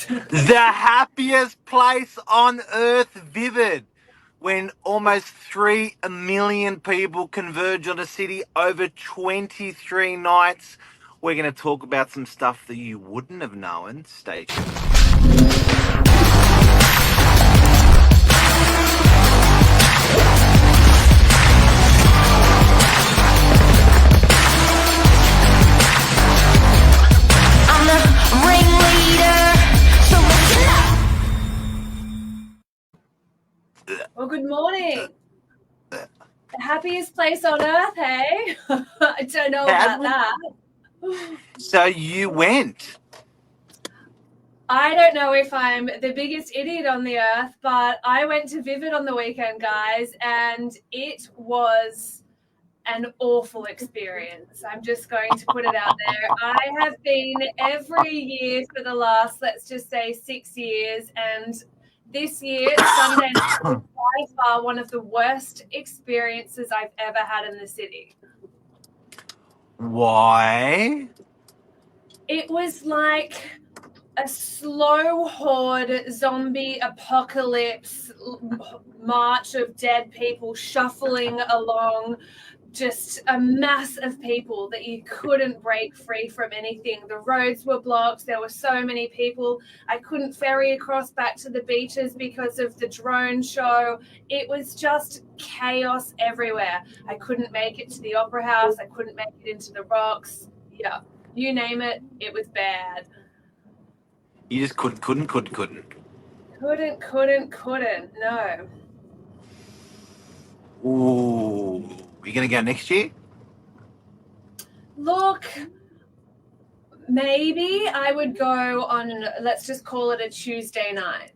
The happiest place on earth, vivid. When almost 3 million people converge on a city over 23 nights. We're going to talk about some stuff that you wouldn't have known. Stay tuned. I'm the ringleader, so listen up. Well, good morning. The happiest place on earth, hey? I don't know about that. So you went. I don't know if I'm the biggest idiot on the earth, but I went to Vivid on the weekend, guys, and it was an awful experience. I'm just going to put it out there. I have been every year for the last, let's just say, 6 years, and this year, Sunday night was by far one of the worst experiences I've ever had in the city. Why? It was like a slow horde zombie apocalypse march of dead people shuffling along, just a mass of people that you couldn't break free from anything. The roads were blocked. There were so many people. I couldn't ferry across back to the beaches because of the drone show. It was just chaos everywhere. I couldn't make it to the Opera House. I couldn't make it into the Rocks. Yeah, you name it, it was bad. You just couldn't. Couldn't, no. Ooh. You going to go next year? Look, maybe I would go on, let's just call it a Tuesday night.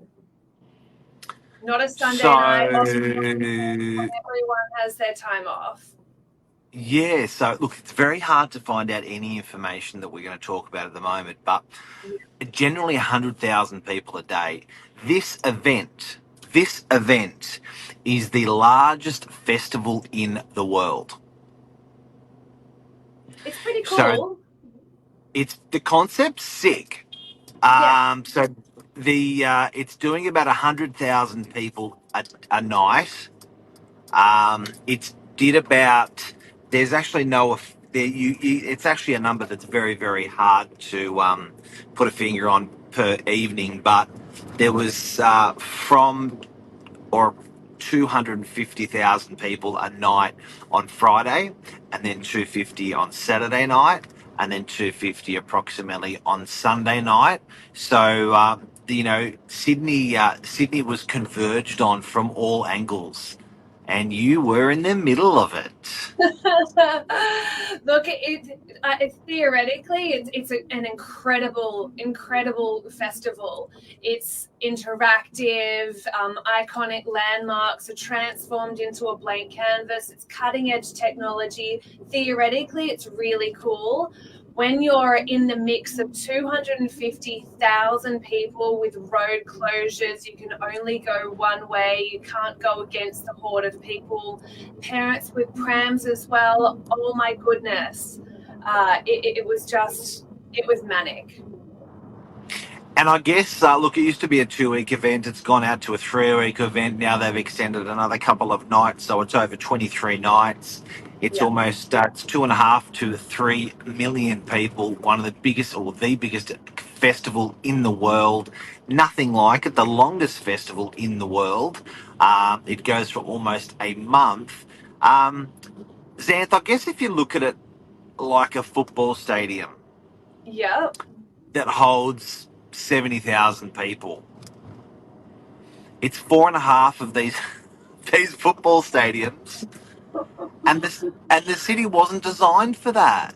Not a Sunday night. Everyone has their time off. Yeah, so look, it's very hard to find out any information that we're going to talk about at the moment, but generally 100,000 people a day. This event is the largest festival in the world. It's pretty cool. So it's the concept's sick. Yeah. So it's doing about 100,000 people a night. It's did about. There's actually no. It's actually a number that's very, very hard to put a finger on per evening, but there was from or 250,000 people a night on Friday, and then 250 on Saturday night, and then 250 approximately on Sunday night. So Sydney was converged on from all angles, and you were in the middle of it. Look, it's theoretically it's an incredible festival. It's interactive. Iconic landmarks are transformed into a blank canvas. It's cutting edge technology. Theoretically, it's really cool. When you're in the mix of 250,000 people with road closures, you can only go one way. You can't go against the horde of people. Parents with prams as well. Oh my goodness. It was manic. And I guess, look, it used to be a 2-week event. It's gone out to a 3-week event. Now they've extended another couple of nights, so it's over 23 nights. It's almost it's 2.5 to 3 million people. One of the biggest, or the biggest festival in the world. Nothing like it. The longest festival in the world. It goes for almost a month. Xanth, I guess if you look at it like a football stadium. Yep. That holds 70,000 people. It's 4.5 of these football stadiums, and the city wasn't designed for that.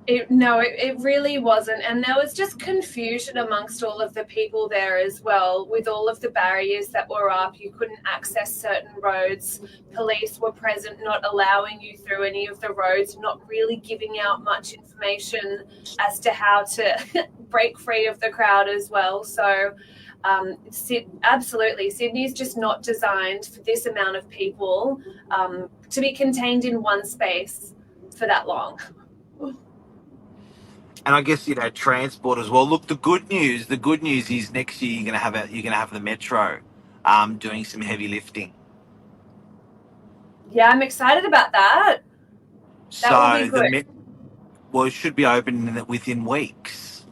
It really wasn't. And there was just confusion amongst all of the people there as well, with all of the barriers that were up. You couldn't access certain roads. Police were present, not allowing you through any of the roads, not really giving out much information as to how to break free of the crowd as well. So absolutely, Sydney's just not designed for this amount of people to be contained in one space for that long. And I guess transport as well. Look, the good news is next year you're gonna have the metro, doing some heavy lifting. Yeah, I'm excited about that. That will be So good. well, it should be open within weeks.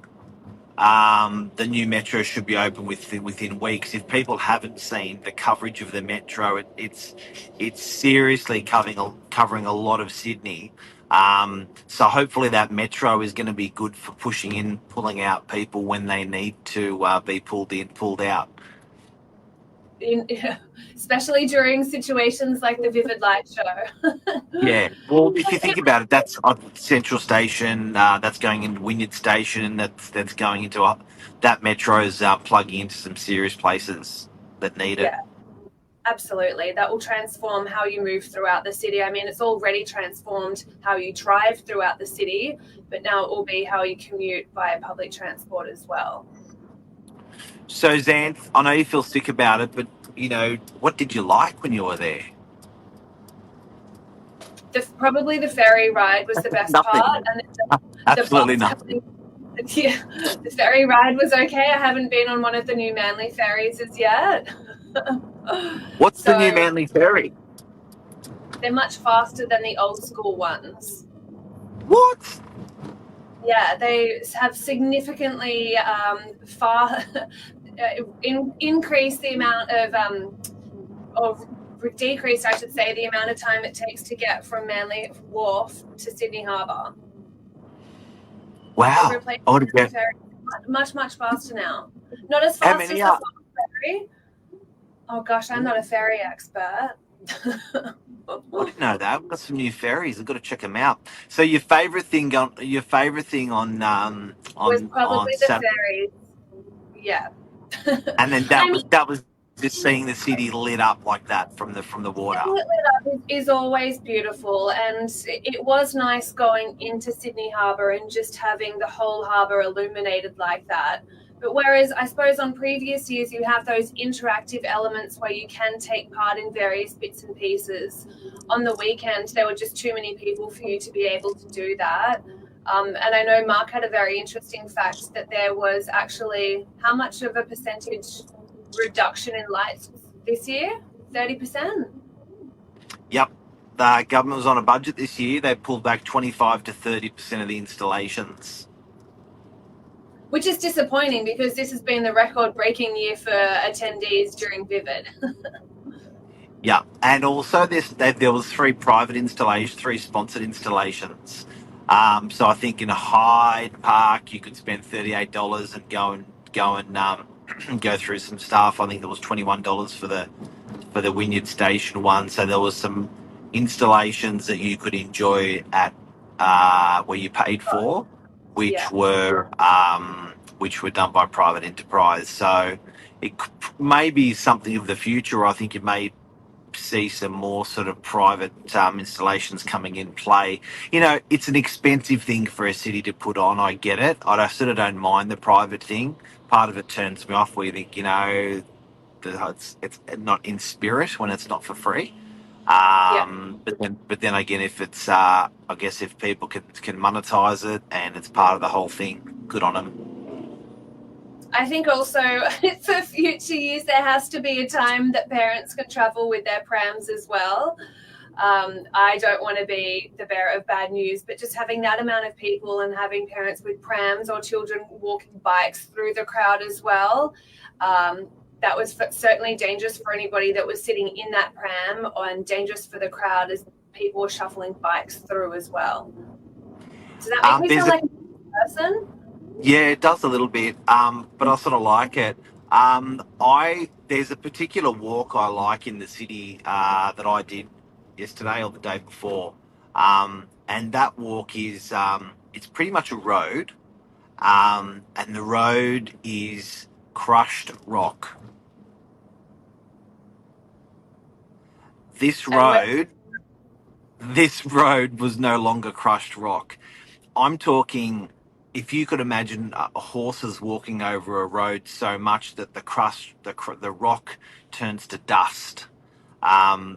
The new metro should be open within weeks. If people haven't seen the coverage of the metro, it's seriously covering a lot of Sydney. So hopefully that metro is going to be good for pushing in, pulling out people when they need to be pulled in, pulled out. In, especially during situations like the Vivid Light show. Yeah. Well, if you think about it, that's on Central Station. That's going into Wynyard Station. That's going into that metro's plugging into some serious places that need it. Yeah, absolutely. That will transform how you move throughout the city. I mean, it's already transformed how you drive throughout the city, but now it will be how you commute via public transport as well. So, Xanth, I know you feel sick about it, but what did you like when you were there? Probably the ferry ride was the best part, Nothing. and the Absolutely bus nothing. coming. Yeah, the ferry ride was okay. I haven't been on one of the new Manly ferries as yet. What's the So new Manly Ferry? they're much faster than the old school ones. What? Yeah, they have significantly increased the amount of decreased, I should say, the amount of time it takes to get from Manly Wharf to Sydney Harbour. They've Wow. replaced I would have the bet. ferry much faster now. Not as How fast many as the are? Fox ferry. Oh gosh, I'm not a ferry expert. I didn't know that. We've got some new ferries. I've got to check them out. So your favorite thing on Was on probably the Saturday, ferries. Yeah. and then I that mean, was that was just seeing the city lit up like that from the water. seeing it lit up is always beautiful, and it was nice going into Sydney Harbour and just having the whole harbour illuminated like that. But whereas I suppose on previous years you have those interactive elements where you can take part in various bits and pieces, on the weekend there were just too many people for you to be able to do that. And I know Mark had a very interesting fact that there was actually how much of a percentage reduction in lights this year? 30%. Yep. The government was on a budget this year. They pulled back 25 to 30% of the installations. Which is disappointing because this has been the record-breaking year for attendees during Vivid. Yeah, and also there was three sponsored installations. So I think in Hyde Park you could spend $38 and go and go through some stuff. I think there was $21 for the Wynyard Station one. So there was some installations that you could enjoy at where you paid for, Yeah, which were done by private enterprise. So it may be something of the future. I think it may see some more sort of private installations coming in play. It's an expensive thing for a city to put on. I get it. I sort of don't mind the private thing. Part of it turns me off where you think, it's not in spirit when it's not for free. yeah. But then again, if it's, I guess if people can monetize it and it's part of the whole thing, good on them. I think also for future years there has to be a time that parents can travel with their prams as well. I don't want to be the bearer of bad news, but just having that amount of people and having parents with prams or children walking bikes through the crowd as well, that was certainly dangerous for anybody that was sitting in that pram, and dangerous for the crowd as people were shuffling bikes through as well. Does that make me sound like a person? Yeah, it does a little bit, but I sort of like it. There's a particular walk I like in the city that I did yesterday or the day before, and that walk is it's pretty much a road, and the road is crushed rock. This road, this road was no longer crushed rock. I'm talking, if you could imagine horses walking over a road so much that the rock turns to dust.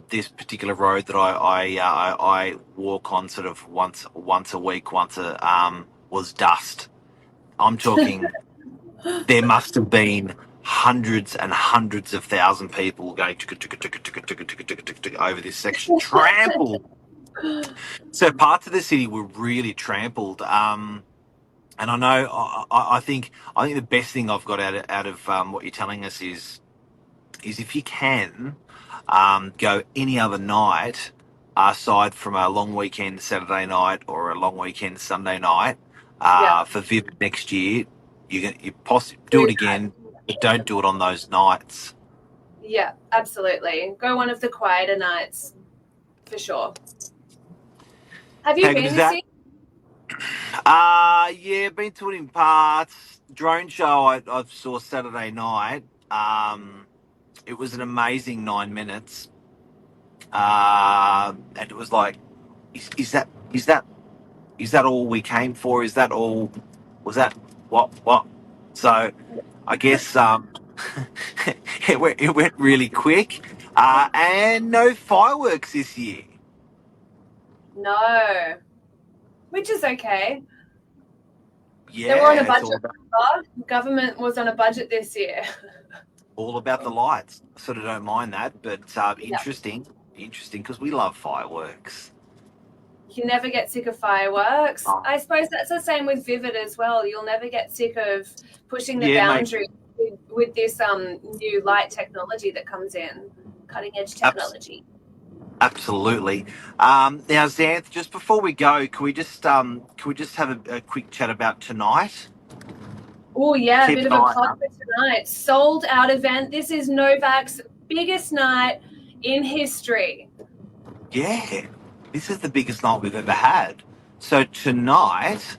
This particular road that I walk on sort of once a week, was dust. I'm talking, there must have been hundreds and hundreds of thousand people going over this section, trampled. So parts of the city were really trampled. And I know, I think the best thing I've got out of what you're telling us is if you can go any other night aside from a long weekend Saturday night or a long weekend Sunday night for Vivid next year, you possibly do it again, but don't do it on those nights. Yeah, absolutely. Go one of the quieter nights for sure. Have you been this year? Yeah, been to it in parts. Drone show I saw Saturday night. It was an amazing 9 minutes. And it was like, is that all we came for? Is that all? Was that what? So I guess it went really quick. And no fireworks this year. No. Which is okay. Yeah, they were on a budget. Government was on a budget this year. All about the lights. I sort of don't mind that, but interesting because we love fireworks. You never get sick of fireworks. Oh. I suppose that's the same with Vivid as well. You'll never get sick of pushing the boundary with this new light technology that comes in, cutting edge technology. Absolutely. Now, Xanth, just before we go, can we just have a quick chat about tonight? Oh yeah, a bit of a plug for tonight. Sold out event. This is Novak's biggest night in history. Yeah, this is the biggest night we've ever had. So tonight,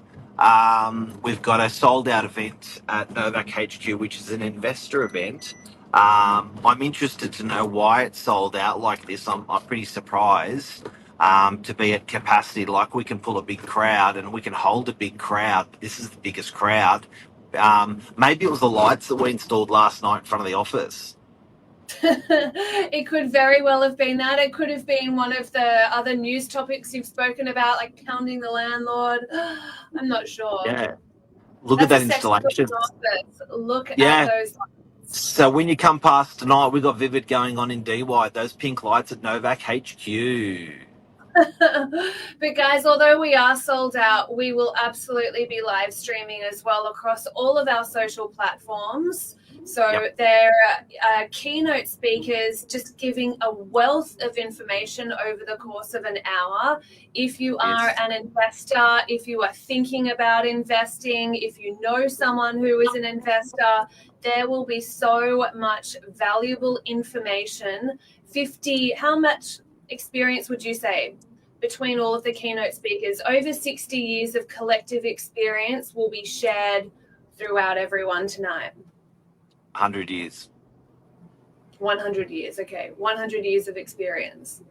we've got a sold out event at Novak HQ, which is an investor event. I'm interested to know why it's sold out like this. I'm pretty surprised to be at capacity. Like, we can pull a big crowd and we can hold a big crowd. This is the biggest crowd. Maybe it was the lights that we installed last night in front of the office. It could very well have been that. It could have been one of the other news topics you've spoken about, like pounding the landlord. I'm not sure. Yeah. Look at that installation. Look at those lights. So when you come past tonight, we've got Vivid going on in DY. Those pink lights at Novak HQ. But guys, although we are sold out, we will absolutely be live streaming as well across all of our social platforms. So there are keynote speakers just giving a wealth of information over the course of an hour. If you are an investor, if you are thinking about investing, if you know someone who is an investor, there will be so much valuable information. How much experience would you say between all of the keynote speakers? Over 60 years of collective experience will be shared throughout everyone tonight. 100 years. 100 years, okay. 100 years of experience.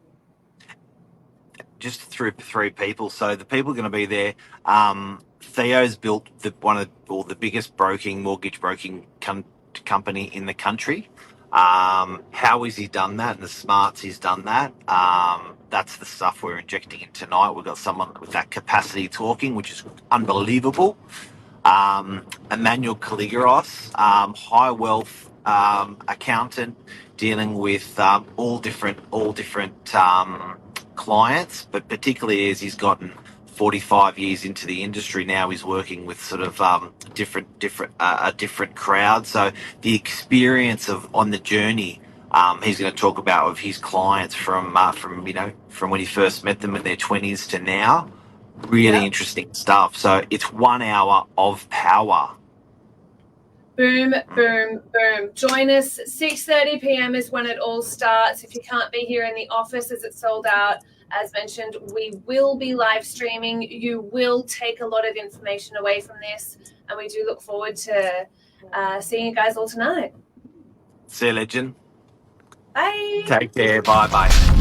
Just through three people. So the people are going to be there. Theo's built the biggest mortgage broking company in the country. How has he done that? And the smarts he's done that. That's the stuff we're injecting in tonight. We've got someone with that capacity talking, which is unbelievable. Emmanuel Caligaros, high wealth accountant, dealing with all different clients, but particularly as he's gotten 45 years into the industry now, he's working with sort of a different crowd. So the experience on the journey, he's going to talk about of his clients from when he first met them in their 20s to now. Really interesting stuff. So it's 1 hour of power. Boom, boom, boom. Join us. 6:30 p.m. is when it all starts. If you can't be here in the office as it's sold out, as mentioned, we will be live streaming. You will take a lot of information away from this, and we do look forward to seeing you guys all tonight. See you, legend. Bye. Take care. Bye-bye.